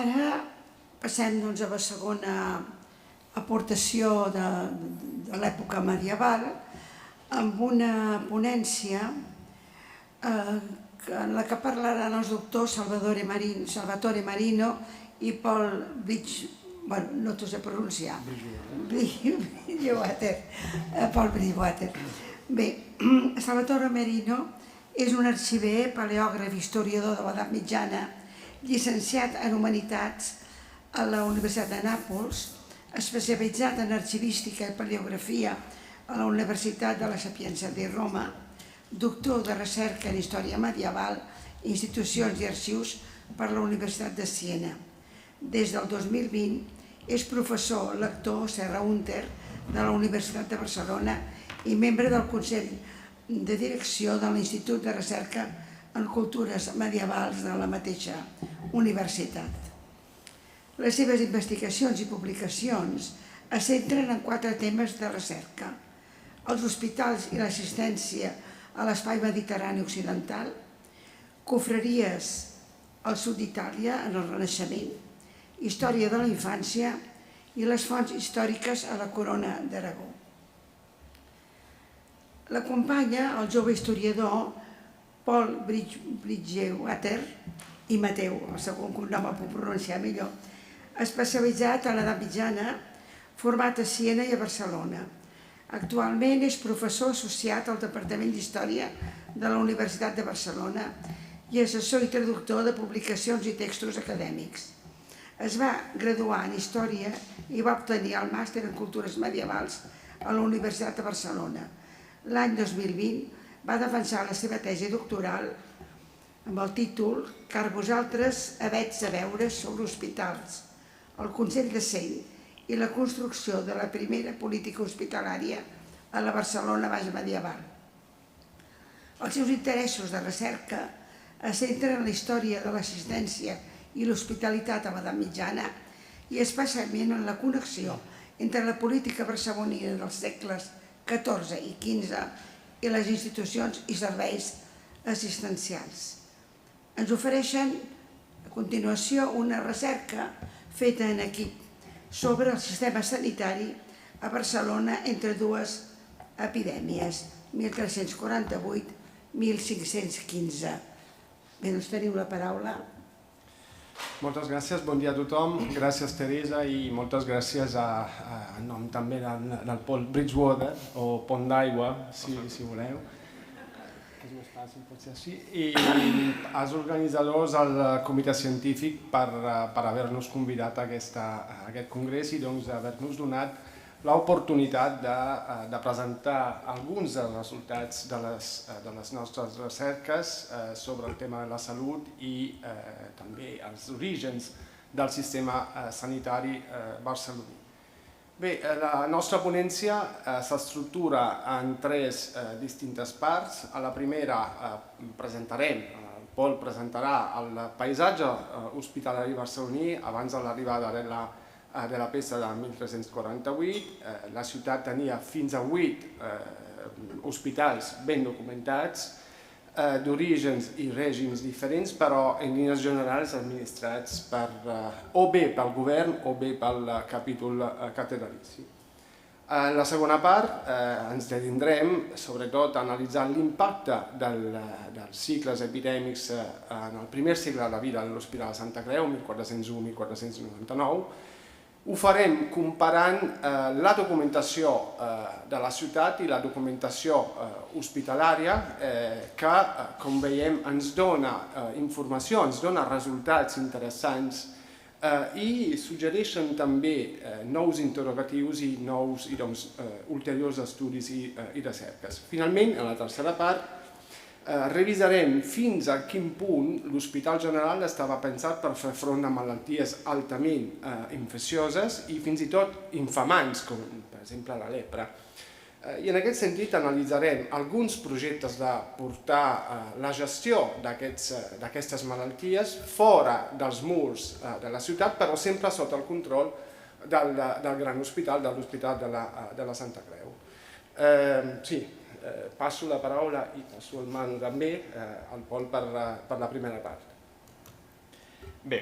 ara passem a la segona aportació de l'època medieval amb una ponència en la que parlaran els doctors Salvatore Marino i Paul Bridgewater, no t'ho sé pronunciar, Paul Bridgewater. Bé, Salvatore Marino és un arxiver, paleògraf i historiador de l'edat mitjana, llicenciat en Humanitats a la Universitat de Nàpols, especialitzat en arxivística i paleografia a la Universitat de la Sapienza di Roma, doctor de recerca en història medieval, institucions i arxius per la Universitat de Siena. Des del 2020 és professor lector Serra Hunter de la Universitat de Barcelona i membre del Consell de Direcció de l'Institut de Recerca en Cultures Medievals de la mateixa universitat. Les seves investigacions i publicacions es centren en 4 temes de recerca: els hospitals i l'assistència a l'espai mediterrani occidental, confraries al sud d'Itàlia en el Renaixement, història de la infància i les fonts històriques a la Corona d'Aragó. L'acompanya el jove historiador Paul Bridgewater i Mateu, el segon cognom el puc pronunciar millor, especialitzat en l'edat mitjana, format a Siena i a Barcelona. Actualment és professor associat al Departament d'Història de la Universitat de Barcelona i assessor i traductor de publicacions i textos acadèmics. Es va graduar en Història i va obtenir el màster en Cultures Medievals a la Universitat de Barcelona. L'any 2020 va defensar la seva tesi doctoral amb el títol «Car vosaltres havets a veure sobre hospitals, el Consell de Cent i la construcció de la primera política hospitalària a la Barcelona baix medieval». Els seus interessos de recerca es centren en la història de l'assistència i l'hospitalitat a l'edat mitjana i especialment en la connexió entre la política barcelonina dels segles XIV i XV i les institucions i serveis assistencials. Ens ofereixen a continuació una recerca feta en equip sobre el sistema sanitari a Barcelona entre dues epidèmies, 1348-1515. Bé, doncs teniu la paraula. Moltes gràcies, bon dia a tothom. Gràcies, Teresa, i moltes gràcies en nom també del Paul Bridgewater, o Pont d'Aigua, si voleu. És més fàcil, potser així. I als organitzadors del comitè científic per haver-nos convidat a aquest congrés i haver-nos donat l'oportunitat de presentar alguns dels resultats de les nostres recerques sobre el tema de la salut i també els orígens del sistema sanitari barceloní. Bé, la nostra ponència s'estructura en 3 distintes parts. A la primera el Pol presentarà el paisatge hospitalari barceloní abans de l'arribada de la pesta de 1348. La ciutat tenia fins a 8 hospitals ben documentats, d'orígens i règims diferents, però en línies generals administrats o bé pel govern o bé pel capítol catedralici. En la segona part ens detindrem sobretot a analitzar l'impacte dels cicles epidèmics en el primer segle de la vida de l'Hospital de Santa Creu, 1401-1499. Ho farem comparant la documentació de la ciutat i la documentació hospitalària que, com veiem, ens dona informació, ens dona resultats interessants i suggereixen també nous interrogatius i nous ulteriors estudis i recerques. Finalment, en la tercera part, revisarem fins a quin punt l'Hospital General estava pensat per fer front a malalties altament infeccioses i fins i tot infamants, com per exemple la lepra. I en aquest sentit analitzarem alguns projectes de portar la gestió d'aquestes malalties fora dels murs de la ciutat, però sempre sota el control del gran hospital, de l'Hospital de la Santa Creu. Passo la paraula i passo el mano també al Pol per la primera part. Bé,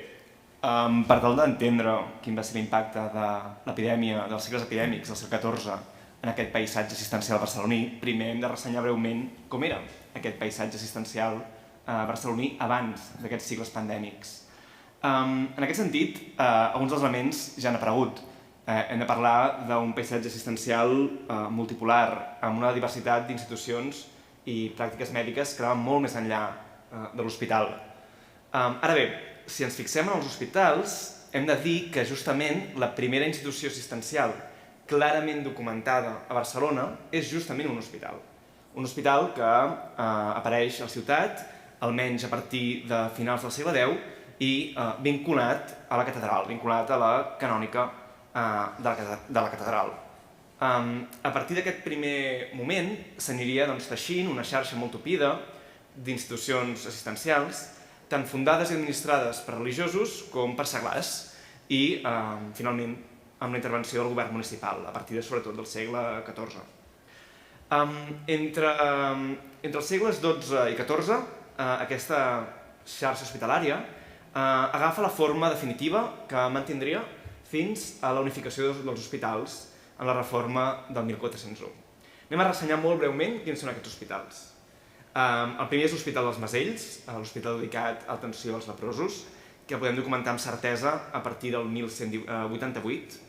Per tal d'entendre quin va ser l'impacte de l'epidèmia, dels cicles epidèmics del segle XIV en aquest paisatge assistencial barceloní, primer hem de ressenyar breument com era aquest paisatge assistencial barceloní abans d'aquests cicles pandèmics. En aquest sentit, alguns dels elements ja han aparegut. Hem de parlar d'un paisatge assistencial multipolar, amb una diversitat d'institucions i pràctiques mèdiques que anaven molt més enllà de l'hospital. Ara bé, si ens fixem en els hospitals, hem de dir que justament la primera institució assistencial clarament documentada a Barcelona és justament un hospital. Un hospital que apareix a la ciutat, almenys a partir de finals del segle X, i vinculat a la catedral, vinculat a la canònica de la catedral. A partir d'aquest primer moment s'aniria teixint una xarxa molt tupida d'institucions assistencials, tant fundades i administrades per religiosos com per seglars, i finalment amb la intervenció del govern municipal, a partir sobretot del segle XIV. Entre els segles XII i XIV, aquesta xarxa hospitalària agafa la forma definitiva que mantindria fins a la unificació dels hospitals en la reforma del 1401. Anem a ressenyar molt breument quins són aquests hospitals. El primer és l'Hospital dels Masells, l'hospital dedicat a l'atenció als leprosos, que podem documentar amb certesa a partir del 1188,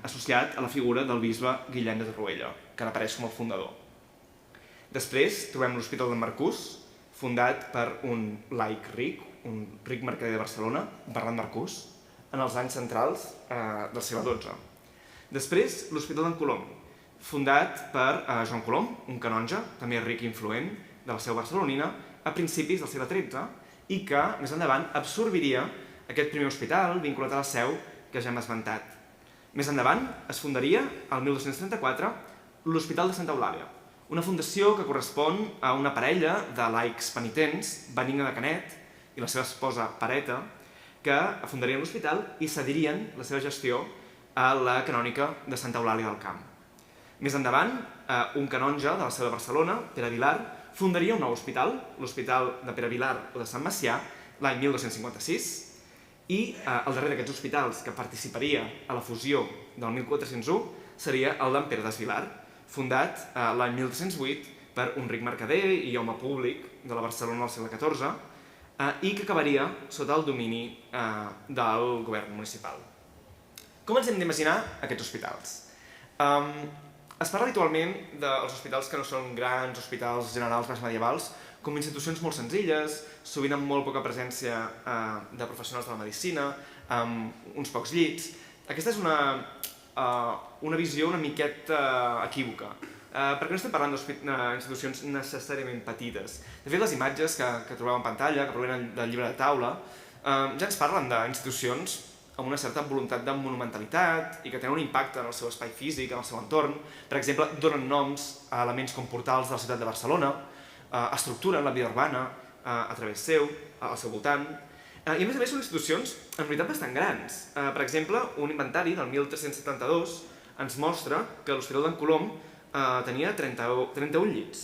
associat a la figura del bisbe Guillem de Torroella, que n'apareix com el fundador. Després trobem l'Hospital de Marcús, fundat per un laic ric, un ric mercader de Barcelona, Bernat Marcús, en els anys centrals del segle XII. Després, l'Hospital d'en Colom, fundat per Joan Colom, un canonge, també ric i influent, de la seu barcelonina, a principis del segle XIII, i que, més endavant, absorbiria aquest primer hospital vinculat a la seu que ja hem esmentat. Més endavant, es fundaria, el 1234, l'Hospital de Santa Eulàlia, una fundació que correspon a una parella de laics penitents, Benigna de Canet i la seva esposa Pareta, que fundarien l'hospital i cedirien la seva gestió a la canònica de Santa Eulàlia del Camp. Més endavant, un canonge de la seu de Barcelona, Pere Vilar, fundaria un nou hospital, l'Hospital de Pere Vilar o de Sant Macià, l'any 1256, i el darrer d'aquests hospitals que participaria a la fusió del 1401 seria el d'en Pere d'Esvilar, fundat l'any 1308 per un ric mercader i home públic de la Barcelona del segle XIV, i que acabaria sota el domini del govern municipal. Com ens hem d'imaginar aquests hospitals? Es parla habitualment dels hospitals que no són grans hospitals generals més medievals, com institucions molt senzilles, sovint amb molt poca presència de professionals de la medicina, amb uns pocs llits. Aquesta és una visió una miqueta equívoca, perquè no estem parlant d'institucions necessàriament petites. De fet, les imatges que trobeu en pantalla, que provenen del llibre de taula, ja ens parlen d'institucions amb una certa voluntat de monumentalitat i que tenen un impacte en el seu espai físic, en el seu entorn. Per exemple, donen noms a elements com portals de la ciutat de Barcelona, estructuren la vida urbana a través seu, al seu voltant, i a més són institucions en realitat bastant grans. Per exemple, un inventari del 1372 ens mostra que l'Hospital d'en Colom tenia 31 llits.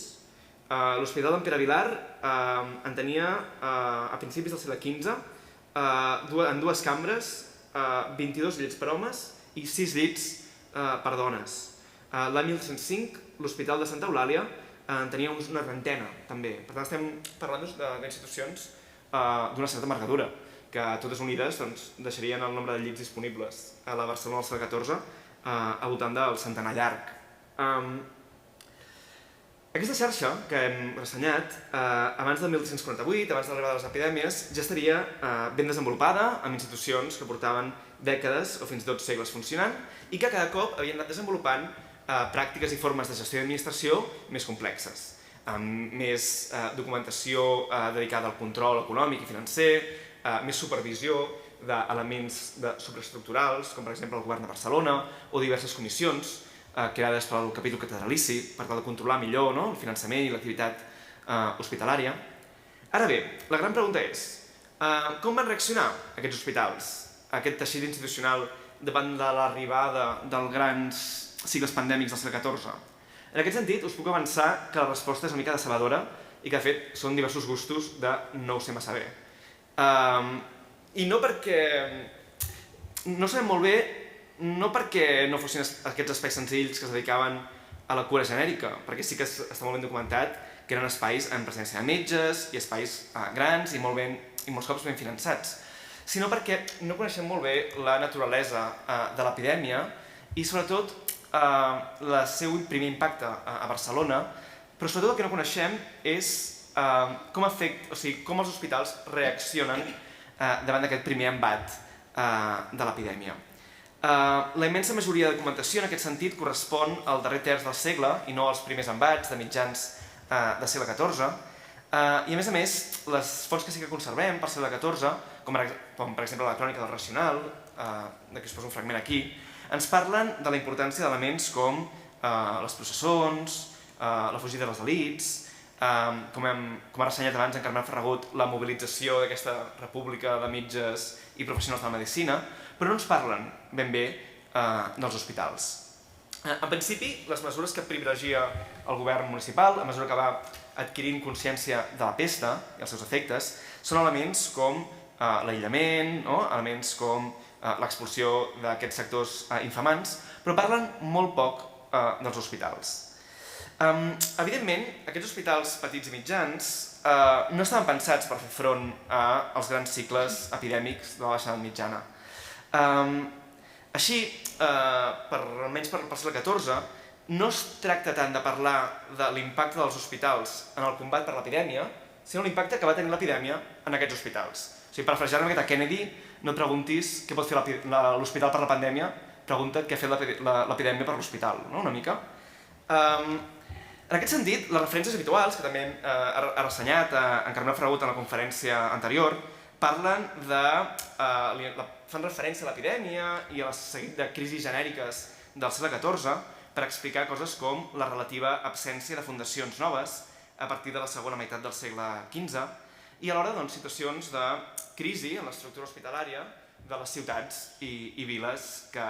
L'Hospital d'en Pere Vilar en tenia, a principis del segle XV, en dues cambres, 22 llits per homes i 6 llits per dones. L'any 1105, l'Hospital de Santa Eulàlia en tenia una trentena, també. Per tant, estem parlant d'institucions d'una certa envergadura, que totes unides deixarien el nombre de llits disponibles a la Barcelona del segle XIV al voltant del centenar llarg. Aquesta xarxa que hem ressenyat, abans del 1348, abans de l'arribada de les epidèmies, ja estaria ben desenvolupada amb institucions que portaven dècades o fins i tot segles funcionant i que cada cop havien anat desenvolupant pràctiques i formes de gestió i administració més complexes, amb més documentació dedicada al control econòmic i financer, més supervisió d'elements superestructurals, com per exemple el govern de Barcelona o diverses comissions creades pel capítol catedralici per tal de controlar millor el finançament i l'activitat hospitalària. Ara bé, la gran pregunta és, com van reaccionar aquests hospitals, aquest teixit institucional, davant de l'arribada dels grans cicles pandèmics del segle XIV? En aquest sentit, us puc avançar que la resposta és una mica decebedora i que, de fet, són diversos gustos de no ho sé massa bé. I no perquè... No sabem molt bé, no perquè no fossin aquests espais senzills que es dedicaven a la cura genèrica, perquè sí que està molt ben documentat que eren espais en presència de metges i espais grans i molts cops ben finançats, sinó perquè no coneixem molt bé la naturalesa de l'epidèmia i sobretot el seu primer impacte a Barcelona, però sobretot el que no coneixem és com els hospitals reaccionen davant d'aquest primer embat de l'epidèmia. La immensa majoria de documentació en aquest sentit correspon al darrer terç del segle i no als primers embats de mitjans del segle XIV. I a més, les fonts que sí que conservem per segle XIV, com per exemple la crònica del Racional, d'aquí us poso un fragment aquí, ens parlen de la importància d'elements com les processons, la fugida de les elits, com ha ressenyat abans en Carmen Ferragut, la mobilització d'aquesta república de metges i professionals de la medicina, però no ens parlen ben bé dels hospitals. En principi, les mesures que privilegia el govern municipal, a mesura que va adquirint consciència de la pesta i els seus efectes, són elements com l'aïllament, elements com l'expulsió d'aquests sectors infamants, però parlen molt poc dels hospitals. Evidentment, aquests hospitals petits i mitjans no estaven pensats per fer front als grans cicles epidèmics de la baixa edat mitjana. Així, almenys per segle XIV, no es tracta tant de parlar de l'impacte dels hospitals en el combat per l'epidèmia, sinó l'impacte que va tenir l'epidèmia en aquests hospitals. O sigui, parafrasejant una miqueta Kennedy, no et preguntis què pot fer l'hospital per la pandèmia, pregunta't què ha fet l'epidèmia per l'hospital, una mica. En aquest sentit, les referències habituals, que també ha ressenyat en Carmel Ferragut en la conferència anterior, parlen fan referència a l'epidèmia i a la seguit de crisis genèriques del segle XIV per explicar coses com la relativa absència de fundacions noves a partir de la segona meitat del segle XV i alhora situacions de crisi en l'estructura hospitalària de les ciutats i viles que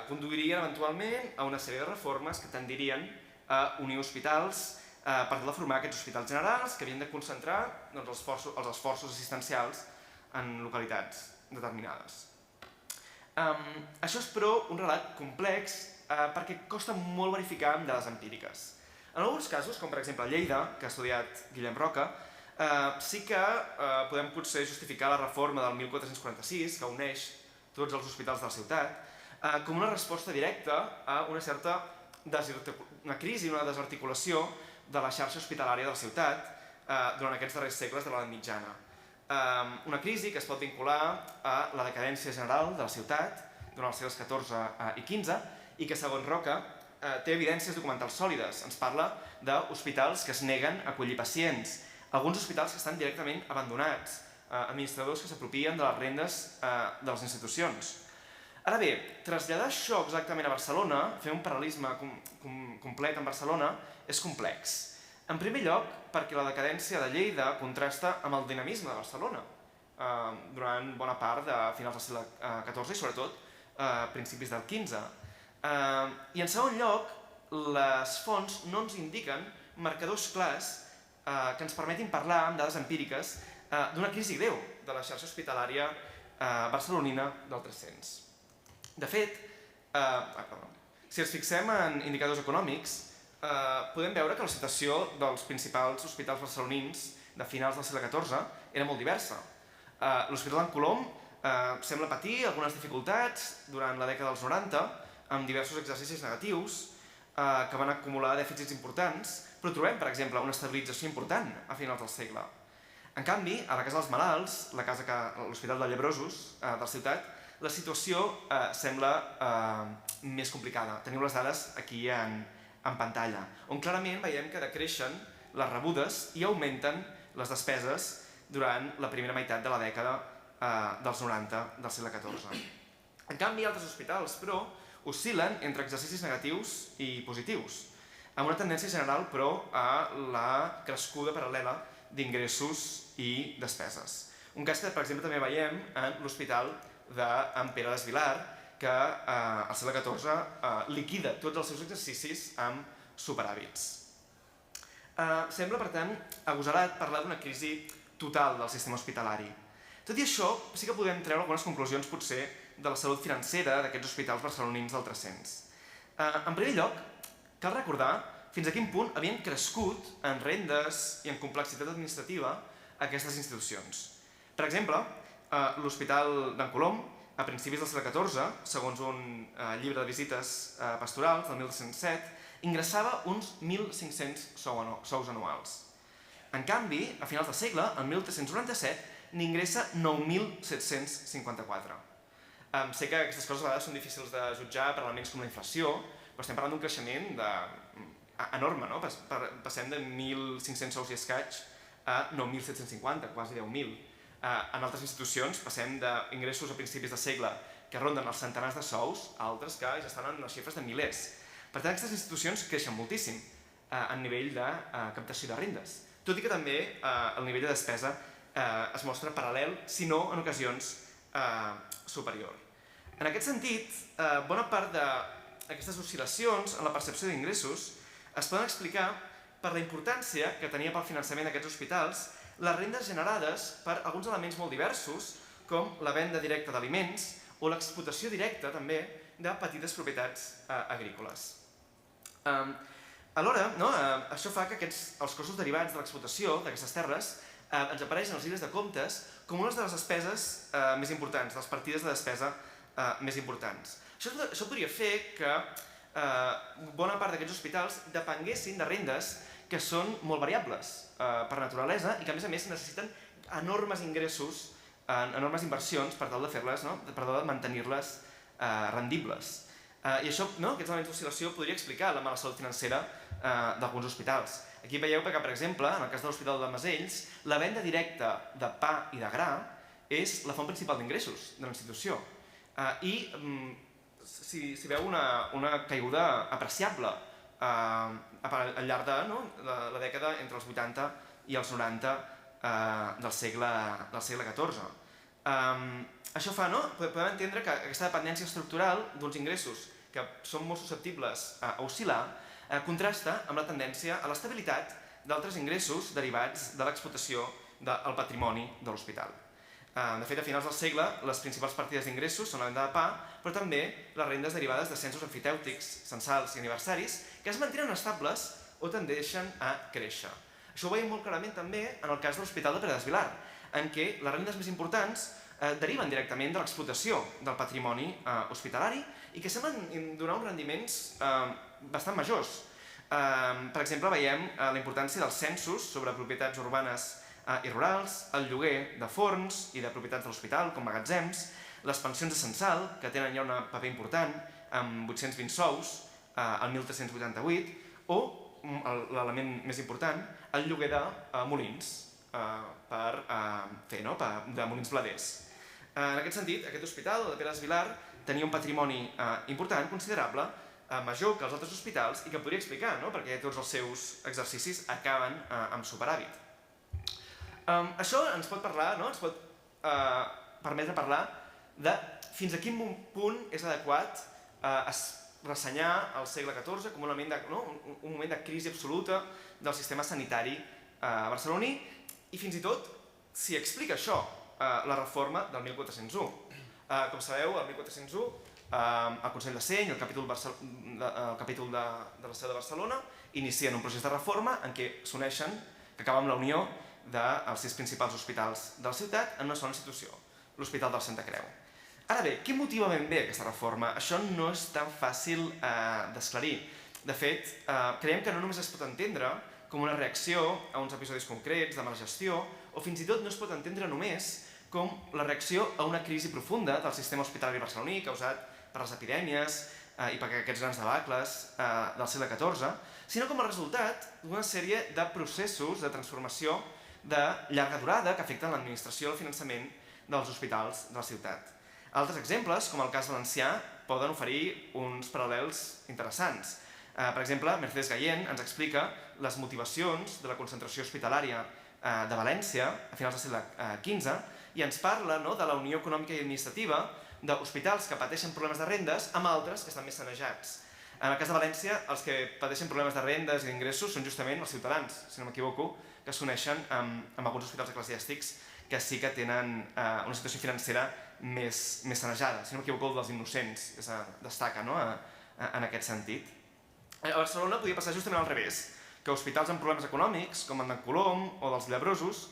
conduirien eventualment a una sèrie de reformes que tendirien a unir hospitals per tal de formar aquests hospitals generals que havien de concentrar els esforços assistencials en localitats determinades. Això és, però, un relat complex perquè costa molt verificar amb dades empíriques. En alguns casos, com per exemple a Lleida, que ha estudiat Guillem Roca, sí que podem potser justificar la reforma del 1446, que uneix tots els hospitals de la ciutat, com una resposta directa a una certa crisi, una desarticulació de la xarxa hospitalària de la ciutat durant aquests darrers segles de l'edat mitjana. Una crisi que es pot vincular a la decadència general de la ciutat durant els segles XIV i XV i que, segons Roca, té evidències documentals sòlides. Ens parla d'hospitals que es neguen a acollir pacients, alguns hospitals que estan directament abandonats, administradors que s'apropien de les rendes de les institucions. Ara bé, traslladar això exactament a Barcelona, fer un paral·lelisme complet amb Barcelona, és complex. En primer lloc, perquè la decadència de Lleida contrasta amb el dinamisme de Barcelona durant bona part de finals del segle XIV i sobretot principis del XV. I en segon lloc, les fonts no ens indiquen marcadors clars que ens permetin parlar amb dades empíriques d'una crisi greu de la xarxa hospitalària barcelonina del 300. De fet, si ens fixem en indicadors econòmics, podem veure que la situació dels principals hospitals barcelonins de finals del segle XIV era molt diversa. L'Hospital d'en Colom sembla patir algunes dificultats durant la dècada dels 90 amb diversos exercicis negatius que van acumular dèficits importants, però trobem, per exemple, una estabilització important a finals del segle. En canvi, a la Casa dels Malalts, l'Hospital de Llebrosos de la ciutat, la situació sembla més complicada. Teniu les dades aquí en pantalla, on clarament veiem que decreixen les rebudes i augmenten les despeses durant la primera meitat de la dècada dels 90 del segle XIV. En canvi, altres hospitals, però, oscil·len entre exercicis negatius i positius, amb una tendència general, però, a la crescuda paral·lela d'ingressos i despeses. Un cas que, per exemple, també veiem en l'Hospital d'en Pere d'Esvilar, que al segle XIV liquida tots els seus exercicis amb superàvits. Sembla, per tant, agosarat parlar d'una crisi total del sistema hospitalari. Tot i això, sí que podem treure algunes conclusions, potser, de la salut financera d'aquests hospitals barcelonins del 300. En primer lloc, cal recordar fins a quin punt havien crescut en rendes i en complexitat administrativa aquestes institucions. Per exemple, l'Hospital d'en Colom, a principis del segle XIV, segons un llibre de visites pastorals del 1207, ingressava uns 1.500 sous anuals. En canvi, a finals del segle, el 1397, n'ingressa 9.754. Sé que aquestes coses a vegades són difícils de jutjar per elements com la inflació, però estem parlant d'un creixement enorme, no? Passem de 1.500 sous i escaig a 9.750, quasi 10.000. En altres institucions passem d'ingressos a principis de segle que ronden els centenars de sous a altres que ja estan en les xifres de milers. Per tant, aquestes institucions creixen moltíssim a nivell de captació de rendes, tot i que també el nivell de despesa es mostra paral·lel, si no, en ocasions, superior. En aquest sentit, bona part d'aquestes oscil·lacions en la percepció d'ingressos es poden explicar per la importància que tenia pel finançament d'aquests hospitals les rendes generades per alguns elements molt diversos, com la venda directa d'aliments o l'explotació directa, també, de petites propietats agrícoles. Alhora, això fa que els costos derivats de l'explotació d'aquestes terres ens apareixen als llibres de comptes com unes de les despeses més importants, de les partides de despesa més importants. Això podria fer que bona part d'aquests hospitals depenguessin de rendes que són molt variables per naturalesa i que a més necessiten enormes ingressos, enormes inversions per tal de mantenir-les rendibles. I això, aquests elements d'oscil·lació podria explicar la mala salut financera d'alguns hospitals. Aquí veieu que, per exemple, en el cas de l'Hospital de Masells, la venda directa de pa i de gra és la font principal d'ingressos de la institució. I s'hi veu una caiguda apreciable al llarg de la dècada entre els 80 i els 90 del segle XIV. Això fa, podem entendre que aquesta dependència estructural d'uns ingressos que són molt susceptibles a oscil·lar contrasta amb la tendència a l'estabilitat d'altres ingressos derivats de l'explotació del patrimoni de l'hospital. De fet, a finals del segle, les principals partides d'ingressos són la venda de pa, però també les rendes derivades de censos emfitèutics, censals i aniversaris, que es mantenen estables o tendeixen a créixer. Això ho veiem molt clarament també en el cas de l'Hospital de Pere d'Esvilar, en què les rendes més importants deriven directament de l'explotació del patrimoni hospitalari i que semblen donar uns rendiments bastant majors. Per exemple, veiem la importància dels censos sobre propietats urbanes i rurals, el lloguer de forns i de propietats de l'hospital, com magatzems, les pensions de censal, que tenen ja un paper important, amb 820 sous, el 1388, o, l'element més important, el lloguer de molins, de molins bladers. En aquest sentit, aquest hospital, el de Pere d'Esvilar, tenia un patrimoni important, considerable, major que els altres hospitals i que podria explicar perquè tots els seus exercicis acaben amb superàvit. Això ens pot parlar, ens pot permetre parlar de fins a quin punt és adequat ressenyar el segle XIV com un moment de crisi absoluta del sistema sanitari barceloní i fins i tot si explica això la reforma del 1401. Com sabeu, el 1401 el Consell de Seny, el capítol de la seu de Barcelona, inicien un procés de reforma en què s'uneixen, que acaba amb la unió dels 6 principals hospitals de la ciutat en una sola institució, l'Hospital del Santa Creu. Ara bé, què motiva ben bé aquesta reforma? Això no és tan fàcil d'esclarir. De fet, creiem que no només es pot entendre com una reacció a uns episodis concrets de mala gestió, o fins i tot no es pot entendre només com la reacció a una crisi profunda del sistema hospitalari barceloní causat per les epidèmies i per aquests grans debacles del segle XIV, sinó com a resultat d'una sèrie de processos de transformació de llarga durada que afecten l'administració i el finançament dels hospitals de la ciutat. Altres exemples, com el cas valencià, poden oferir uns paral·lels interessants. Per exemple, Mercedes Gallén ens explica les motivacions de la concentració hospitalària de València a finals del segle XV i ens parla de la unió econòmica i administrativa d'hospitals que pateixen problemes de rendes amb altres que estan més sanejats. En el cas de València, els que pateixen problemes de rendes i d'ingressos són justament els ciutadans, si no m'equivoco, que s'uneixen amb alguns hospitals eclesiàstics que sí que tenen una situació financera més sanejada. Si no m'equivoco, el dels innocents destaca en aquest sentit. A Barcelona podia passar justament al revés, que hospitals amb problemes econòmics, com el d'en Colom o dels Llebrosos,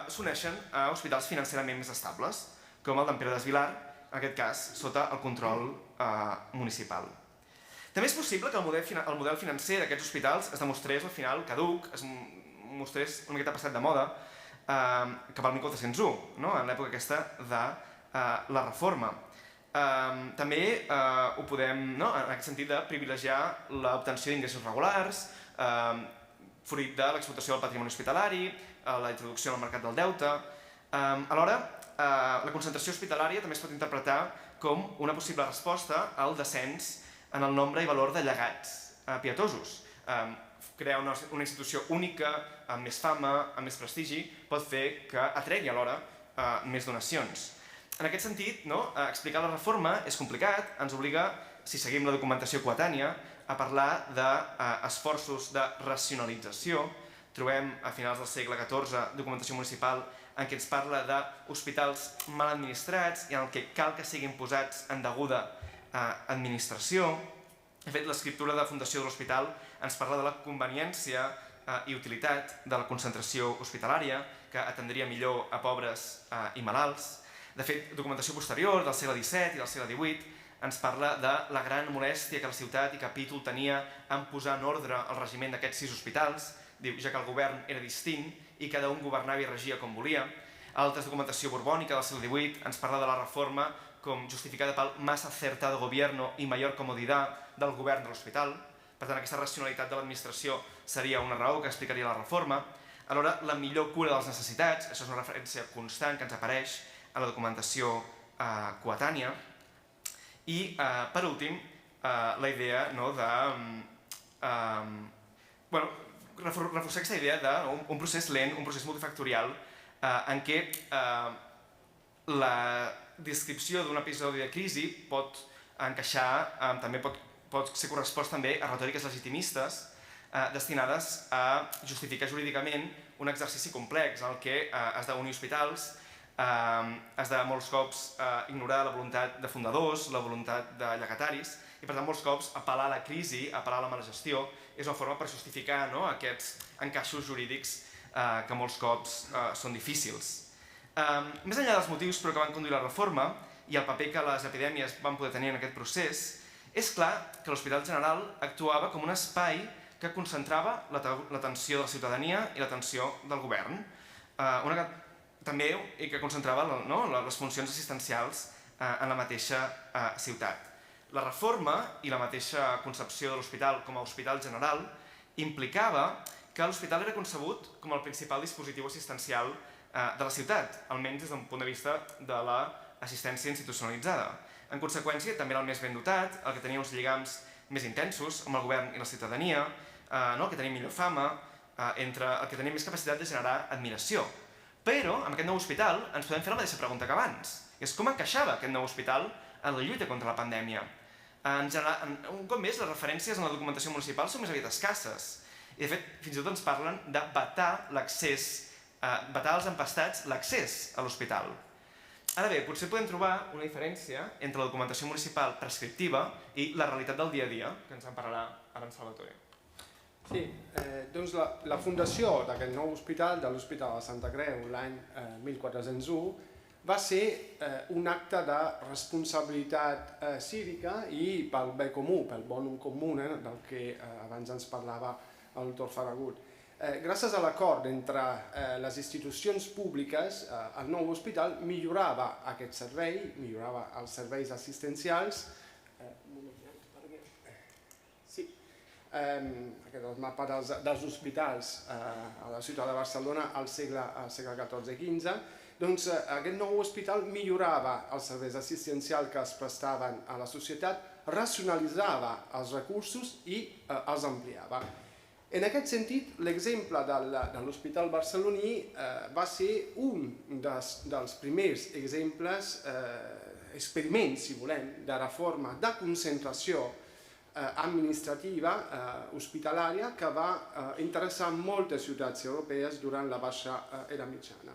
s'uneixen a hospitals financerament més estables, com el d'en Pere d'Esvilar, en aquest cas sota el control municipal. També és possible que el model financer d'aquests hospitals es demostrés al final caduc, es mostrés una miqueta passat de moda cap al 1401, en l'època aquesta de la Reforma. També ho podem, en aquest sentit, de privilegiar l'obtenció d'ingressos regulars, fruit de l'explotació del patrimoni hospitalari, la introducció al mercat del deute. Alhora, la concentració hospitalària també es pot interpretar com una possible resposta al descens en el nombre i valor de llegats pietosos. Crear una institució única, amb més fama, amb més prestigi, pot fer que atregui alhora més donacions. En aquest sentit, explicar la reforma és complicat, ens obliga, si seguim la documentació coetània, a parlar d'esforços de racionalització. Trobem a finals del segle XIV documentació municipal en què ens parla d'hospitals mal administrats i en què cal que siguin posats en deguda administració. De fet, l'escriptura de fundació de l'hospital ens parla de la conveniència i utilitat de la concentració hospitalària, que atendria millor a pobres i malalts. De fet, documentació posterior del segle XVII i del segle XVIII ens parla de la gran molèstia que la ciutat i capítol tenia en posar en ordre el regiment d'aquests 6 hospitals, ja que el govern era distint i cada un governava i regia com volia. Altres documentació borbònica del segle XVIII ens parla de la reforma com justificada pel más acertado gobierno i mayor comodidad del govern de l'hospital. Per tant, aquesta racionalitat de l'administració seria una raó que explicaria la reforma. Alhora, la millor cura de les necessitats, això és una referència constant que ens apareix a la documentació coetània. I, per últim, la idea de reforçar aquesta idea d'un procés lent, un procés multifactorial, en què la descripció d'un episodi de crisi pot encaixar, també pot ser correspost també a retòriques legitimistes destinades a justificar jurídicament un exercici complex en el que has d'unir hospitals, has de molts cops ignorar la voluntat de fundadors, la voluntat de llegataris, i per tant molts cops apel·lar a la crisi, apel·lar a la mala gestió, és una forma per justificar aquests encaixos jurídics que molts cops són difícils. Més enllà dels motius però que van conduir la reforma i el paper que les epidèmies van poder tenir en aquest procés, és clar que l'Hospital General actuava com un espai que concentrava l'atenció de la ciutadania i l'atenció del govern, també i que concentrava les funcions assistencials en la mateixa ciutat. La reforma i la mateixa concepció de l'hospital com a hospital general implicava que l'hospital era concebut com el principal dispositiu assistencial de la ciutat, almenys des d'un punt de vista de l'assistència institucionalitzada. En conseqüència, també era el més ben dotat, el que tenia uns lligams més intensos amb el govern i la ciutadania, el que tenia millor fama, el que tenia més capacitat de generar admiració. Però, amb aquest nou hospital, ens podem fer la mateixa pregunta que abans. És com encaixava aquest nou hospital en la lluita contra la pandèmia? Un cop més, les referències en la documentació municipal són més aviat escasses. I, de fet, fins i tot ens parlen de vetar als empastats l'accés a l'hospital. Ara bé, potser podem trobar una diferència entre la documentació municipal prescriptiva i la realitat del dia a dia, que ens en parlarà ara en Salvatore. Sí, doncs la fundació d'aquest nou hospital, de l'Hospital de Santa Creu, l'any 1401, va ser un acte de responsabilitat cívica i pel bé comú, pel bonum comune, del que abans ens parlava el doctor Faragut. Gràcies a l'acord entre les institucions públiques, el nou hospital millorava aquest servei, millorava els serveis assistencials. Sí, aquest és el mapa dels hospitals a la ciutat de Barcelona al segle XIV-XV. Doncs aquest nou hospital millorava els serveis assistencials que es prestaven a la societat, racionalitzava els recursos i els ampliava. En aquest sentit, l'exemple de l'Hospital barceloní va ser un dels primers exemples, experiments, si volem, de reforma, de concentració administrativa hospitalària que va interessar moltes ciutats europees durant la Baixa Era Mitjana.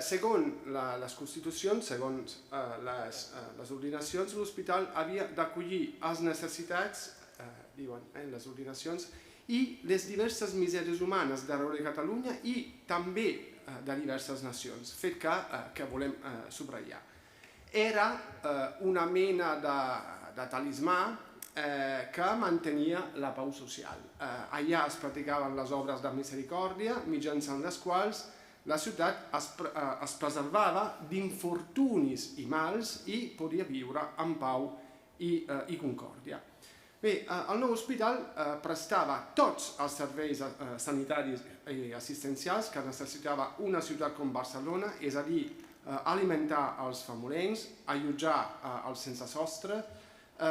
Segons les constitucions, segons les ordinacions, l'hospital havia d'acollir les necessitats, diuen les ordinacions, i les diverses misèries humanes d'arreu de Catalunya i també de diverses nacions, fet que volem subratllar. Era una mena de talismà que mantenia la pau social. Allà es practicaven les obres de misericòrdia, mitjançant les quals la ciutat es preservava d'infortunis i mals i podia viure en pau i concòrdia. Bé, el nou hospital prestava tots els serveis sanitaris i assistencials que necessitava una ciutat com Barcelona, és a dir, alimentar els famolencs, allotjar els sense sostre,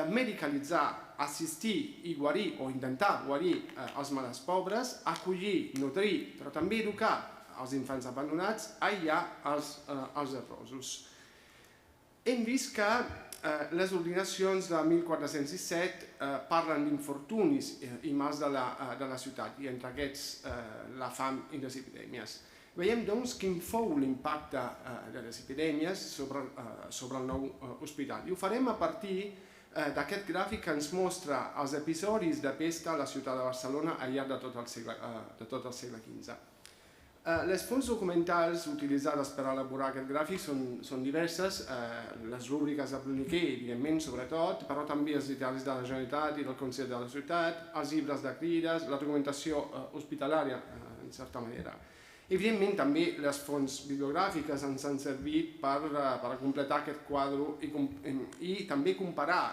medicalitzar, assistir i guarir o intentar guarir els malalts pobres, acollir, nutrir, però també educar els infants abandonats, aïllar els errosos. Hem vist que les ordinacions de 1417 parlen d'infortunis i mals de la ciutat, i entre aquests la fam i les epidèmies. Veiem, doncs, quin fou l'impacte de les epidèmies sobre el nou hospital. I ho farem a partir d'aquest gràfic que ens mostra els episodis de pesta a la ciutat de Barcelona al llarg de tot el segle XV. Les fonts documentals utilitzades per elaborar aquest gràfic són diverses, les rúbriques de Bruniquer, evidentment, sobretot, però també els diaris de la Generalitat i del Consell de la Ciutat, els llibres de crides, la documentació hospitalària, en certa manera. Evidentment, també les fonts bibliogràfiques ens han servit per completar aquest quadre i també comparar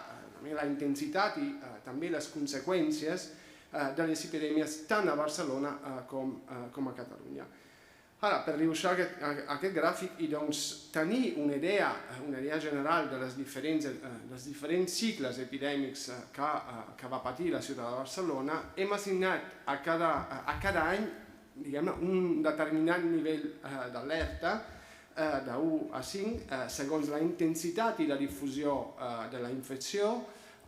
la intensitat i també les conseqüències de les epidèmies tant a Barcelona com a Catalunya. Ara, per dibuixar aquest gràfic i tenir una idea general de els diferents cicles epidèmics que va patir la ciutat de Barcelona, hem assignat a cada any un determinat nivell d'alerta, de 1 a 5, segons la intensitat i la difusió de la infecció,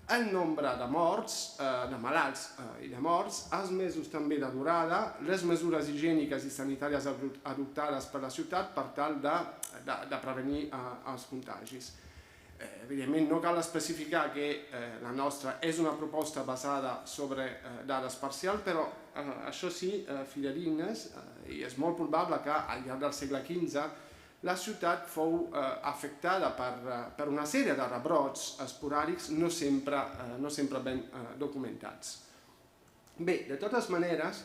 el nombre de morts, de malalts i de morts, els mesos també de durada, les mesures higièniques i sanitàries adoptades per la ciutat per tal de prevenir els contagis. Evidentment, no cal especificar que la nostra és una proposta basada sobre dades parcials, però això sí, fidedignes, i és molt probable que al llarg del segle XV la ciutat fou afectada per una sèrie de rebrots esporàdics no sempre ben documentats. Bé, de totes maneres,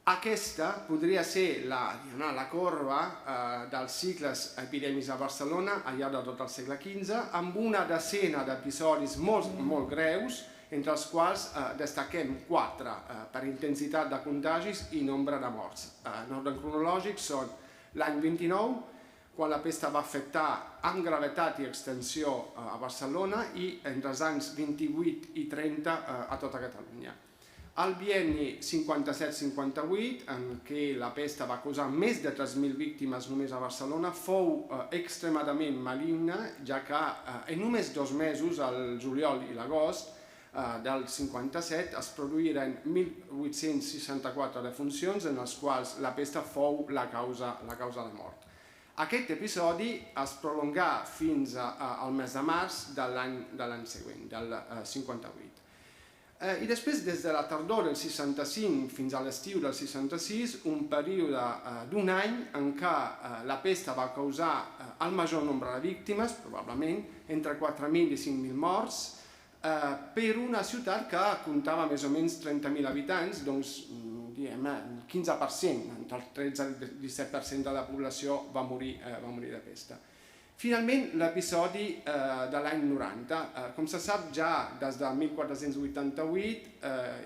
aquesta podria ser la corba dels cicles epidèmics a Barcelona al llarg de tot el segle XV, amb una decena d'episodis molt greus, entre els quals destaquem 4 per intensitat de contagis i nombre de morts. En ordre cronològic són l'any 29, quan la pesta va afectar amb gravetat i extensió a Barcelona, i entre els anys 28 i 30 a tota Catalunya. El bienni 57-58, en què la pesta va causar més de 3.000 víctimes només a Barcelona, fou extremadament maligna, ja que en només 2 mesos, el juliol i l'agost del 57, es produïren 1.864 defuncions, en les quals la pesta fou la causa de mort. Aquest episodi es prolongà fins al mes de març de l'any següent, del 58. I després, des de la tardor del 65 fins a l'estiu del 66, un període d'un any en què la pesta va causar el major nombre de víctimes, probablement entre 4.000 i 5.000 morts, per una ciutat que comptava més o menys 30.000 habitants, doncs diguem, el 15%, entre el 13 i el 17% de la població va morir de pesta. Finalment, l'episodi de l'any 90. Com se sap, ja des de 1488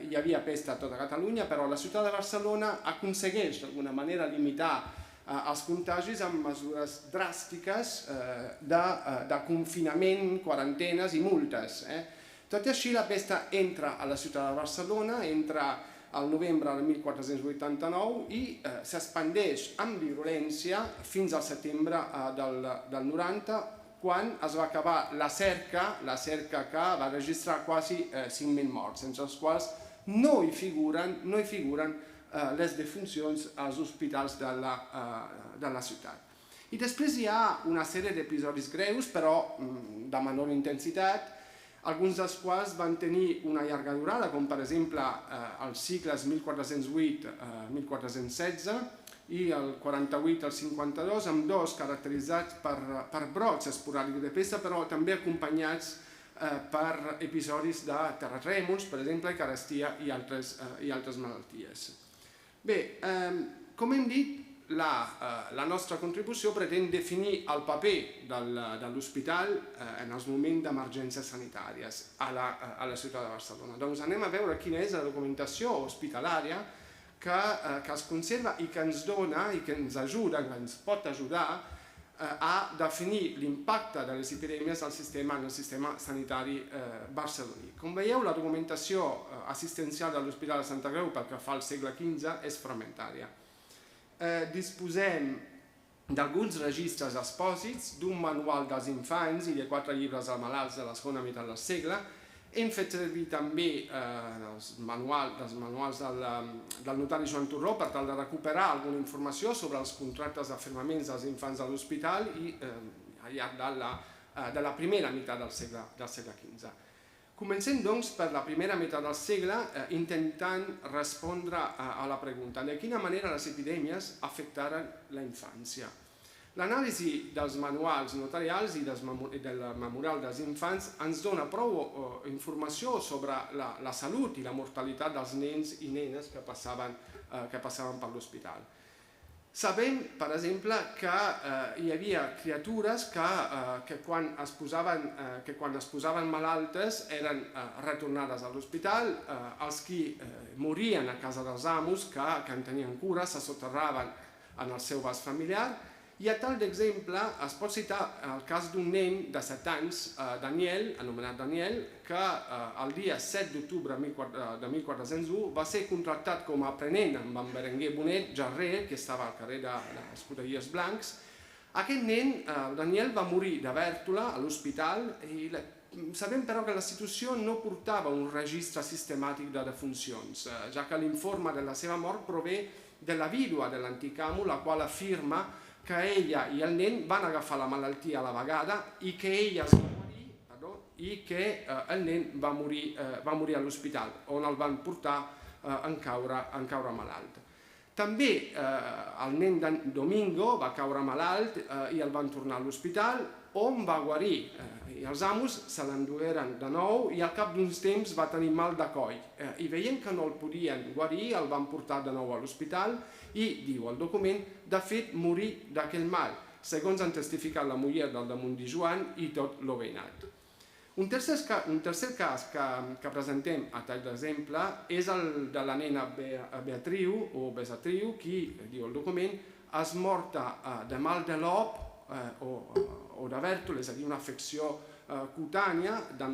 hi havia pesta a tota Catalunya, però la ciutat de Barcelona aconsegueix d'alguna manera limitar els contagis amb mesures dràstiques de confinament, quarantenes i multes. Tot i així, la pesta entra a la ciutat de Barcelona, entra al novembre del 1489 i s'expandeix amb virulència fins al setembre del 90, quan es va acabar la cerca que va registrar quasi 5.000 morts, entre els quals no hi figuren les defuncions als hospitals de la ciutat. I després hi ha una sèrie d'episodis greus, però de menor intensitat, alguns dels quals van tenir una llarga durada, com per exemple els cicles 1408-1416 i el 48 al 52, amb dos caracteritzats per brots esporàdics de pesta, però també acompanyats per episodis de terratrèmols, per exemple, carestia i altres malalties. Bé, com hem dit, la nostra contribució pretén definir el paper de l'hospital en els moments d'emergències sanitàries a la ciutat de Barcelona. Doncs anem a veure quina és la documentació hospitalària que es conserva i que ens dona i que ens ajuda, que ens pot ajudar a definir l'impacte de les epidèmies en el sistema sanitari barceloní. Com veieu, la documentació assistencial de l'Hospital de Santa Creu pel que fa al segle XV és fragmentària. Disposem d'alguns registres expòsits, d'un manual dels infants i de 4 llibres als malalts de la segona meitat del segle. Hem fet servir també els manuals del notari Joan Torró per tal de recuperar alguna informació sobre els contractes d'afirmaments dels infants de l'hospital i al llarg de la primera meitat del segle XV. Comencem, doncs, per la primera meitat del segle intentant respondre a la pregunta de quina manera les epidèmies afectaren la infància. L'anàlisi dels manuals notarials i del memorial dels infants ens dona prou informació sobre la salut i la mortalitat dels nens i nenes que passaven per l'hospital. Sabem, per exemple, que hi havia criatures que quan es posaven malaltes eren retornades a l'hospital, els qui morien a casa dels amos, que en tenien cura, se soterraven en el seu vas familiar. I a tal d'exemple es pot citar el cas d'un nen de 7 anys, Daniel, anomenat Daniel, que el dia 7 d'octubre de 1401 va ser contractat com a aprenent amb en Berenguer Bonet, gerrer, que estava al carrer dels Corellers Blancs. Aquest nen, Daniel, va morir de vèrtula a l'hospital i sabem però que la institució no portava un registre sistemàtic de defuncions, ja que l'informe de la seva mort prové de la vídua de l'antic amo, la qual afirma que ella i el nen van agafar la malaltia a la vegada i que ella es va morir i que el nen va morir a l'hospital, on el van portar en caure malalt. També el nen de Domingo va caure malalt i el van tornar a l'hospital, on va guarir i els amos se l'endugueren de nou i al cap d'uns temps va tenir mal de coll i veient que no el podien guarir el van portar de nou a l'hospital i, diu el document, de fet morir d'aquell mal, segons han testificat la muller del damunt de Joan i tot lo veïnat. Un tercer cas que presentem a tall d'exemple és el de la nena Beatriu o Besatriu, qui, diu el document, es morta de mal de l'op o de vèrtol, és a dir, una afecció cutània de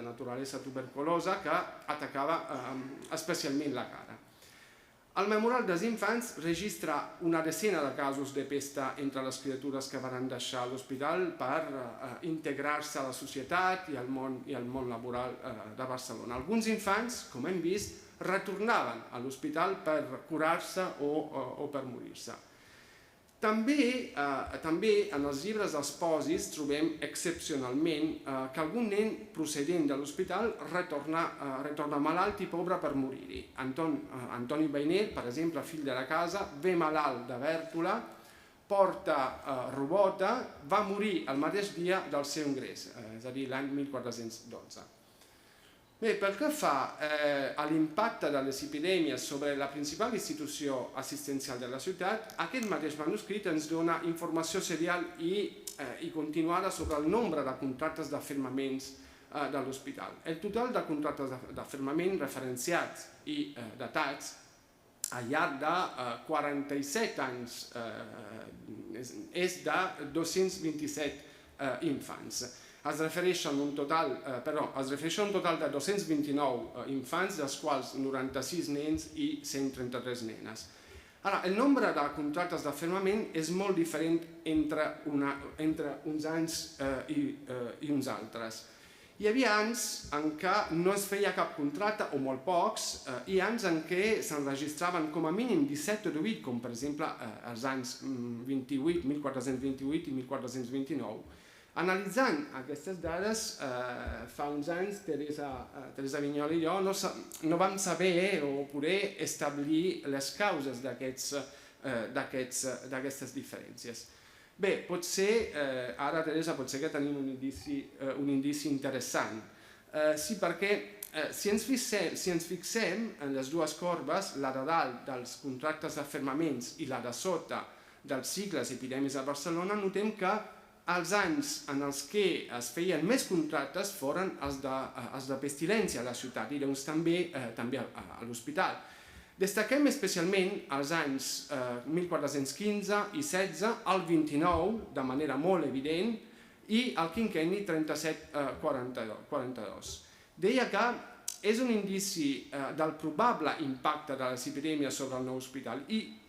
naturalesa tuberculosa que atacava especialment la cara. El memorial dels infants registra una decena de casos de pesta entre les criatures que van deixar l'hospital per integrar-se a la societat i al món laboral de Barcelona. Alguns infants, com hem vist, retornaven a l'hospital per curar-se o per morir-se. També en els llibres dels pòsits trobem excepcionalment que algun nen procedent de l'hospital retorna malalt i pobre per morir-hi. Antoni Beiner, per exemple, fill de la casa, ve malalt de vèrtula, porta robota, va morir el mateix dia del seu ingrés, és a dir, l'any 1412. Bé, pel que fa a l'impacte de les epidèmies sobre la principal institució assistencial de la ciutat, aquest mateix manuscrit ens dona informació serial i continuada sobre el nombre de contractes d'afirmaments de l'hospital. El total de contractes d'afirmament referenciats i datats al llarg de 47 anys és de 227 infants. Es refereix a un total de 229 infants, dels quals 96 nens i 133 nenes. Ara, el nombre de contractes d'afirmament és molt diferent entre uns anys i uns altres. Hi havia anys en què no es feia cap contracte, o molt pocs, i anys en què s'enregistraven com a mínim 17 o 18, com per exemple els anys 1428 i 1429. Analitzant aquestes dades, fa uns anys Teresa Vinyol i jo no vam saber o poder establir les causes d'aquestes diferències. Bé, potser, ara Teresa, potser que tenim un indici interessant. Sí, perquè si ens fixem en les dues corbes, la de dalt dels contractes d'afirmaments i la de sota dels cicles epidèmics a Barcelona, notem que els anys en els que es feien més contractes foren els de pestilència a la ciutat i doncs també a l'hospital. Destaquem especialment els anys 1415 i 16, el 29, de manera molt evident, i el quinquenni 37-42. Deia que és un indici del probable impacte de les epidèmies sobre el nou hospital i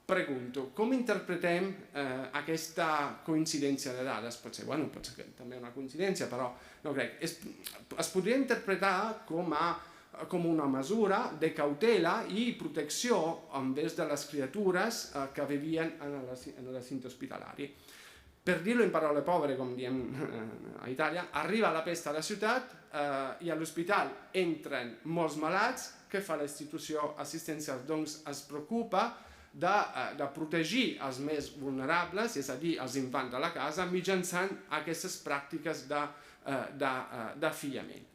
pregunto, com interpretem aquesta coincidència de dades? Potser que també una coincidència, però no crec. Es podria interpretar com una mesura de cautela i protecció envers de les criatures que vivien en el recinte hospitalari. Per dir-ho en parole povere, com diem a Itàlia, arriba la pesta a la ciutat i a l'hospital entren molts malats. Què fa la institució assistencial? Doncs es preocupa de protegir els més vulnerables, és a dir, els infants de la casa, mitjançant aquestes pràctiques d'afillament.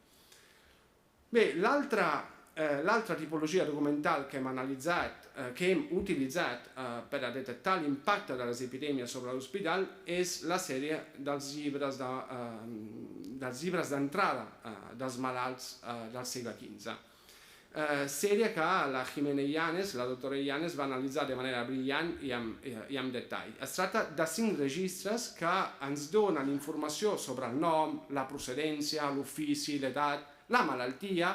Bé, l'altra tipologia documental que hem analitzat, que hem utilitzat per a detectar l'impacte de les epidèmies sobre l'hospital és la sèrie dels llibres d'entrada dels malalts del segle XV. Sèrie que la Jimena Illanes, la doctora Illanes, va analitzar de manera brillant i amb detall. Es tracta de 5 registres que ens donen informació sobre el nom, la procedència, l'ofici, l'edat, la malaltia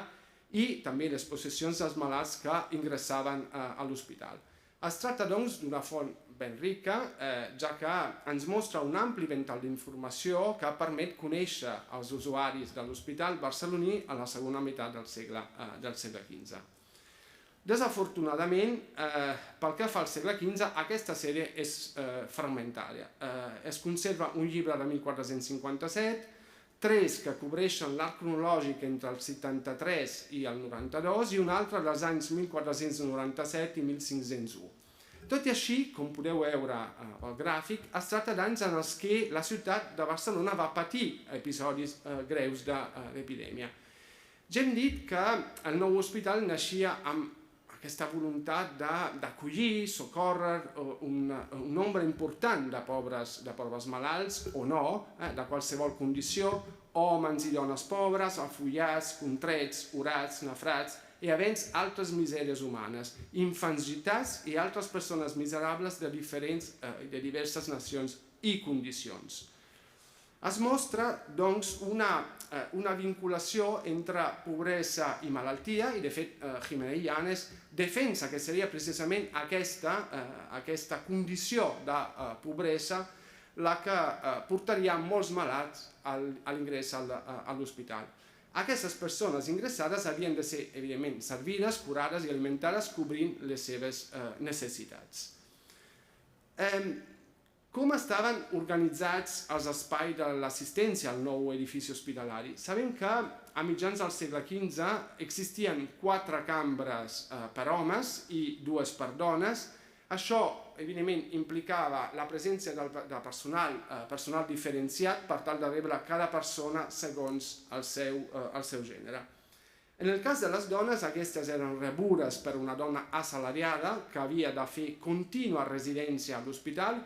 i també les possessions dels malalts que ingressaven a l'hospital. Es tracta, doncs, d'una font ben rica, ja que ens mostra un ampli ventall d'informació que permet conèixer els usuaris de l'hospital barceloní a la segona meitat del segle XV. Desafortunadament, pel que fa al segle XV, aquesta sèrie és fragmentària. Es conserva un llibre de 1457, 3 que cobreixen l'arc cronològic entre el 73 i el 92 i un altre dels anys 1497 i 1501. Tot i així, com podeu veure al gràfic, es tracta d'anys en els que la ciutat de Barcelona va patir episodis greus d'epidèmia. Ja hem dit que el nou hospital naixia amb aquesta voluntat d'acollir, socórrer un nombre important de pobres malalts o no, de qualsevol condició, homes i dones pobres, afollats, contrets, orats, nafrats i havents altres misèries humanes, infants gitats i altres persones miserables de diverses nacions i condicions. Es mostra, doncs, una vinculació entre pobresa i malaltia i, de fet, Jimena Illanes defensa que seria precisament aquesta condició de pobresa la que portaria molts malalts a l'ingrés a l'hospital. Aquestes persones ingressades havien de ser, evidentment, servides, curades i alimentades cobrint les seves necessitats. Com estaven organitzats els espais de l'assistència al nou edifici hospitalari? Sabem que a mitjans del segle XV existien 4 cambres per homes i 2 per dones. Això, evidentment, implicava la presència de personal diferenciat per tal de rebre cada persona segons el seu gènere. En el cas de les dones, aquestes eren rebudes per una dona assalariada que havia de fer contínua residència a l'hospital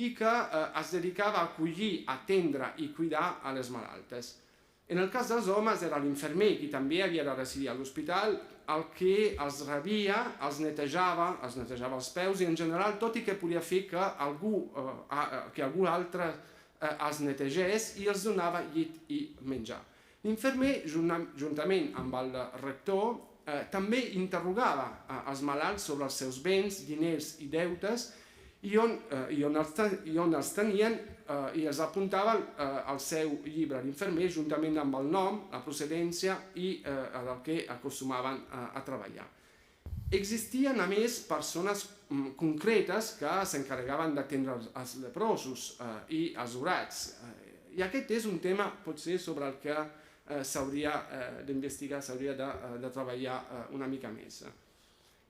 i que es dedicava a acollir, atendre i cuidar a les malaltes. En el cas dels homes era l'infermer, qui també havia de residir a l'hospital, el que els rebia, els netejava els peus i en general, tot i que podia fer que algú altre els netegés i els donava llit i menjar. L'infermer, juntament amb el rector, també interrogava els malalts sobre els seus béns, diners i deutes i on els tenien i els apuntava al seu llibre d'infermer juntament amb el nom, la procedència i el que acostumaven a treballar. Existien, a més, persones concretes que s'encarregaven d'atendre els leprosos i els orats. I aquest és un tema, potser, sobre el que s'hauria d'investigar, s'hauria de treballar una mica més.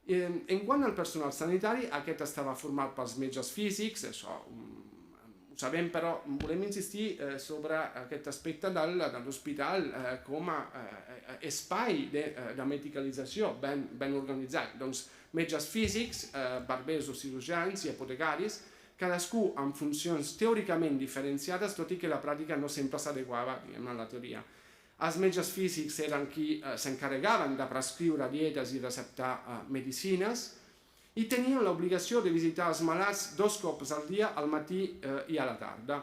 En quant al personal sanitari, aquest estava format pels metges físics, això ho sabem, però volem insistir sobre aquest aspecte de l'hospital com a espai de medicalització ben organitzat. Doncs metges físics, barbers o cirurgians i apotecaris, cadascú amb funcions teòricament diferenciades, tot i que la pràctica no sempre s'adequava a la teoria. Els metges físics eren qui s'encarregaven de prescriure dietes i receptar medicines i tenien l'obligació de visitar els malalts 2 cops al dia, al matí i a la tarda.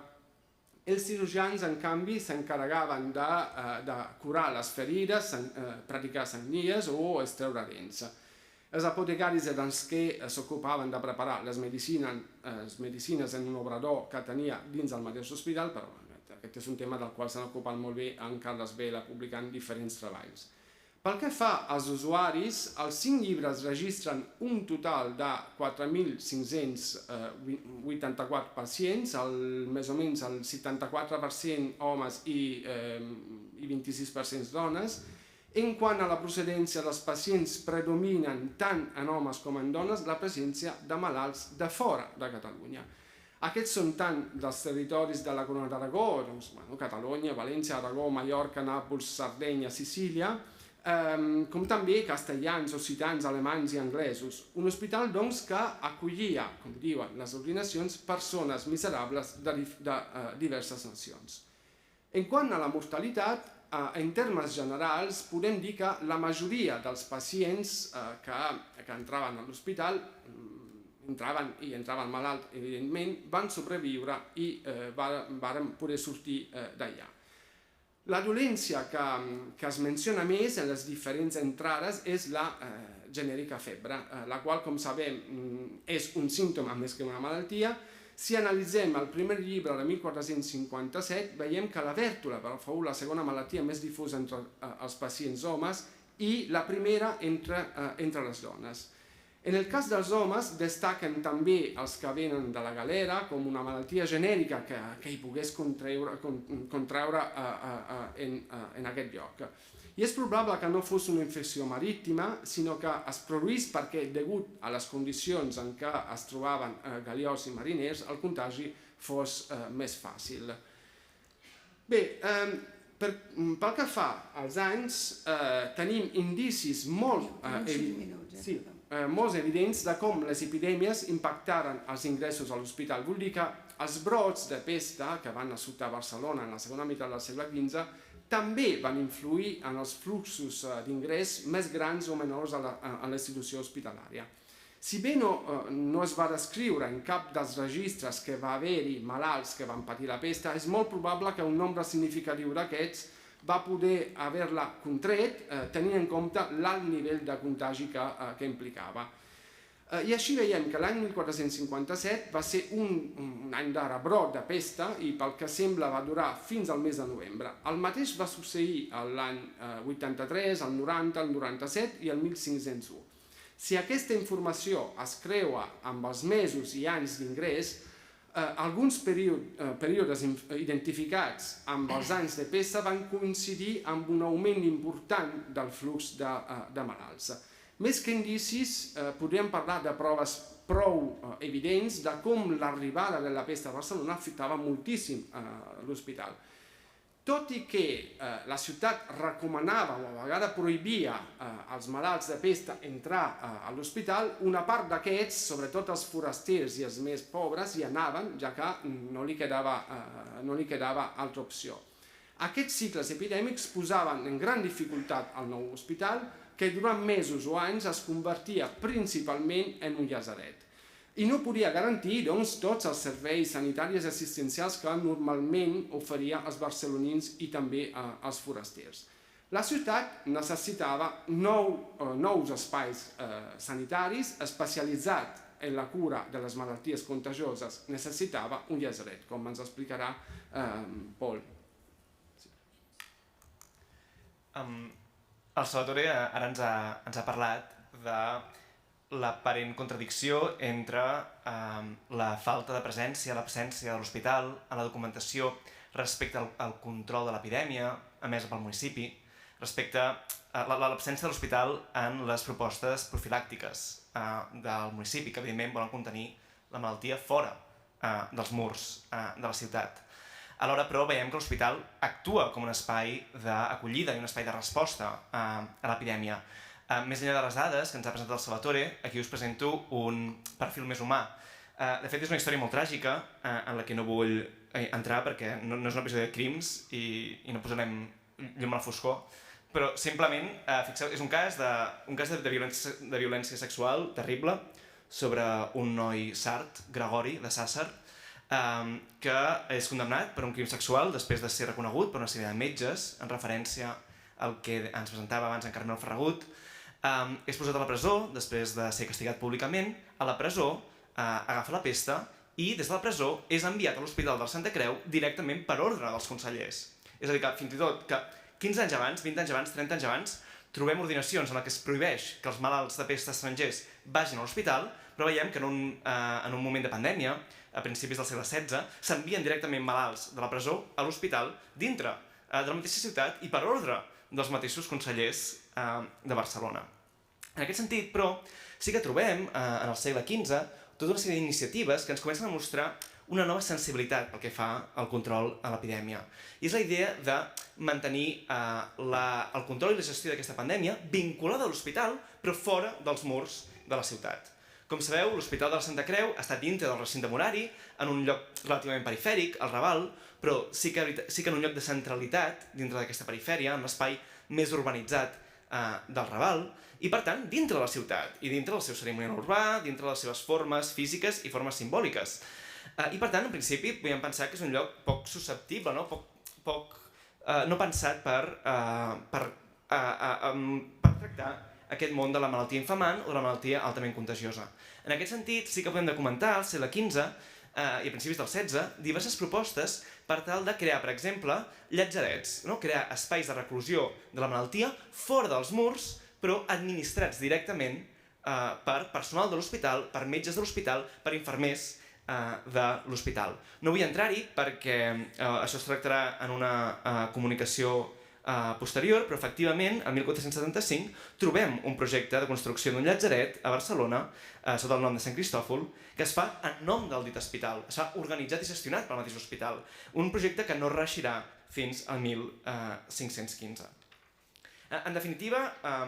Els cirurgians, en canvi, s'encarregaven de curar les ferides, practicar sagnies o extreure dents. Els apotecaris eren els que s'ocupaven de preparar les medicines en un obrador que tenia dins del mateix hospital, però aquest és un tema del qual s'han ocupat molt bé en Carles Vela, publicant diferents treballs. Pel que fa als usuaris, els 5 llibres registren un total de 4.584 pacients, més o menys el 74% homes i 26% dones. En quant a la procedència dels pacients, predominen tant en homes com en dones la presència de malalts de fora de Catalunya. Aquests són tant dels territoris de la Corona d'Aragó, Catalunya, València, Aragó, Mallorca, Nàpols, Sardenya, Sicília, com també castellans, occitans, alemanys i anglesos. Un hospital, doncs, que acollia, com diuen les ordinacions, persones miserables de diverses nacions. En quant a la mortalitat, en termes generals, podem dir que la majoria dels pacients que entraven a l'hospital, entraven malalt, evidentment, van sobreviure i varen poder sortir d'allà. La dolència que es menciona més en les diferents entrades és la genèrica febre, la qual, com sabem, és un símptoma més que una malaltia. Si analitzem el primer llibre de 1457, veiem que la vèrtula, però, fou la segona malaltia més difusa entre els pacients homes i la primera entre les dones. En el cas dels homes, destaquen també els que venen de la galera com una malaltia genèrica que hi pogués contraure en aquest lloc. I és probable que no fos una infecció marítima, sinó que es produís perquè, degut a les condicions en què es trobaven galiots i mariners, el contagi fos més fàcil. Bé, pel que fa als anys, tenim indicis molt evidents de com les epidèmies impactaren els ingressos a l'hospital. Vull dir que els brots de pesta que van assotar Barcelona en la segona meitat del segle XV també van influir en els fluxos d'ingrés més grans o menors a la institució hospitalària. Si bé no es va descriure en cap dels registres que va haver-hi malalts que van patir la pesta, és molt probable que un nombre significatiu d'aquests va poder haver-la contret tenint en compte l'alt nivell de contagi que implicava. I així veiem que l'any 1457 va ser un any de rebrot de pesta i pel que sembla va durar fins al mes de novembre. El mateix va succeir l'any 83, el 90, el 97 i el 1501. Si aquesta informació es creua amb els mesos i anys d'ingrés, alguns períodes identificats amb els anys de pesta van coincidir amb un augment important del flux de malalts. Més que indicis, podríem parlar de proves prou evidents de com l'arribada de la pesta a Barcelona afectava moltíssim l'hospital. Tot i que la ciutat recomanava o a vegades prohibia als malalts de pesta entrar a l'hospital, una part d'aquests, sobretot els forasters i els més pobres, hi anaven, ja que no li quedava altra opció. Aquests cicles epidèmics posaven en gran dificultat el nou hospital, que durant mesos o anys es convertia principalment en un llazaret. I no podia garantir, doncs, tots els serveis sanitaris i assistencials que normalment oferia als barcelonins i també als forasters. La ciutat necessitava nous espais sanitaris especialitzats en la cura de les malalties contagioses necessitava un llazaret, com ens explicarà Pol. El Salvatore ara ens ha parlat de l'aparent contradicció entre la falta de presència, l'absència de l'hospital, en la documentació respecte al control de l'epidèmia emesa pel municipi, respecte a l'absència de l'hospital en les propostes profilàctiques del municipi, que evidentment volen contenir la malaltia fora dels murs de la ciutat. Alhora, però, veiem que l'hospital actua com un espai d'acollida i un espai de resposta a l'epidèmia. Més enllà de les dades que ens ha presentat el Salvatore, aquí us presento un perfil més humà. De fet, és una història molt tràgica en la que no vull entrar perquè no és un episodi de crims i no posarem llum a la foscor, però simplement, fixeu, és un cas de violència sexual terrible sobre un noi sard, Gregori, de Sàsser, que és condemnat per un crim sexual després de ser reconegut per una sèrie de metges, en referència al que ens presentava abans en Carmel Ferragut. És posat a la presó després de ser castigat públicament. A la presó agafa la pesta i des de la presó és enviat a l'Hospital del Santa Creu directament per ordre dels consellers. És a dir, que fins i tot que 15 anys abans, 20 anys abans, 30 anys abans, trobem ordinacions en què es prohibeix que els malalts de pesta estrangers vagin a l'hospital, però veiem que en un moment de pandèmia, a principis del segle XVI, s'envien directament malalts de la presó a l'hospital dintre de la mateixa ciutat i per ordre dels mateixos consellers de Barcelona. En aquest sentit, però, sí que trobem en el segle XV tota una sèrie d'iniciatives que ens comencen a mostrar una nova sensibilitat pel que fa al control a l'epidèmia. I és la idea de mantenir el control i la gestió d'aquesta pandèmia vinculada a l'hospital, però fora dels murs de la ciutat. Com sabeu, l'Hospital de la Santa Creu està dintre del recinte morari, en un lloc relativament perifèric, al Raval, però sí que en un lloc de centralitat, dintre d'aquesta perifèria, en l'espai més urbanitzat del Raval, i per tant, dintre de la ciutat, i dintre del seu cerimonial urbà, dintre de les seves formes físiques i formes simbòliques. I per tant, en principi, podríem pensar que és un lloc poc susceptible, no pensat per tractar aquest món de la malaltia infamant o de la malaltia altament contagiosa. En aquest sentit, sí que podem documentar al segle XV i a principis del XVI diverses propostes per tal de crear, per exemple, llatzerets, crear espais de reclusió de la malaltia fora dels murs, però administrats directament per personal de l'hospital, per metges de l'hospital, per infermers de l'hospital. No vull entrar-hi perquè això es tractarà en una comunicació posterior, però efectivament, el 1475, trobem un projecte de construcció d'un llatzeret a Barcelona, sota el nom de Sant Cristòfol, que es fa en nom del dit hospital. Es fa organitzat i gestionat pel mateix hospital. Un projecte que no reeixirà fins al 1515. En definitiva,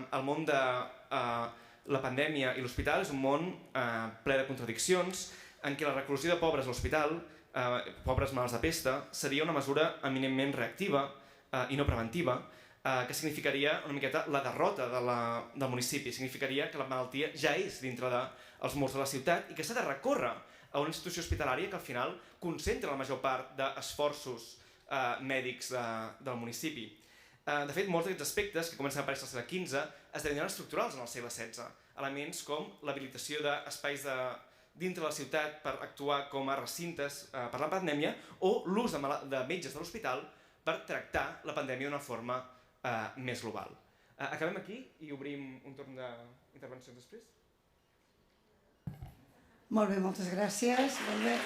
el món de la pandèmia i l'hospital és un món ple de contradiccions, en què la reclusió de pobres a l'hospital, pobres malalts de pesta, seria una mesura eminentment reactiva i no preventiva, que significaria una miqueta la derrota del municipi, significaria que la malaltia ja és dintre dels murs de la ciutat i que s'ha de recórrer a una institució hospitalària que al final concentra la major part d'esforços mèdics del municipi. De fet, molts d'aquests aspectes que comencen a aparèixer al segle XV esdevenen estructurals en el segle XVI. Elements com l'habilitació d'espais dintre de la ciutat per actuar com a recintes per la pandèmia o l'ús de metges de l'hospital per tractar la pandèmia d'una forma més global. Acabem aquí i obrim un torn d'intervencions després. Molt bé, moltes gràcies. Molt bé.